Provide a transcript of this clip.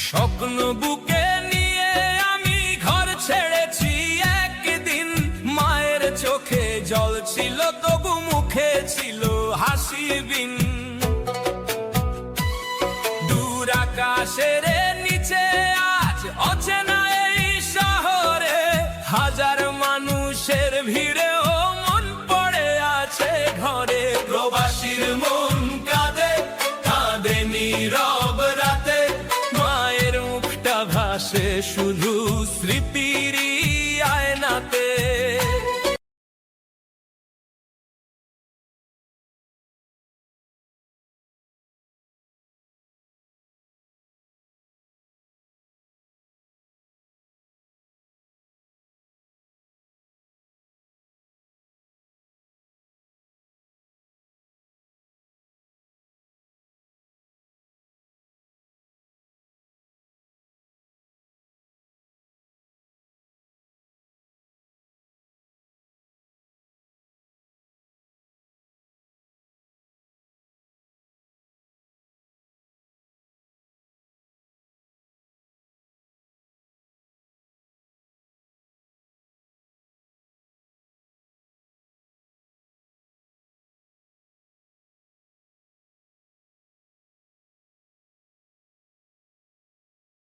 স্বপ্ন বুকে নিয়ে আমি ঘর ছেড়েছি একদিন, মায়ের চোখে জল ছিল তবু মুখে ছিল হাসি বিন। দূর আকাশের নিচে আজ অচেনা এই শহরে, হাজার মানুষের ভিড়েও মন পড়ে আছে ঘরে। প্রবাসীর মন কাঁদে কাঁদে নীরব রাতে, মায়ের মুখটা ভাসে শুধু স্মৃতি।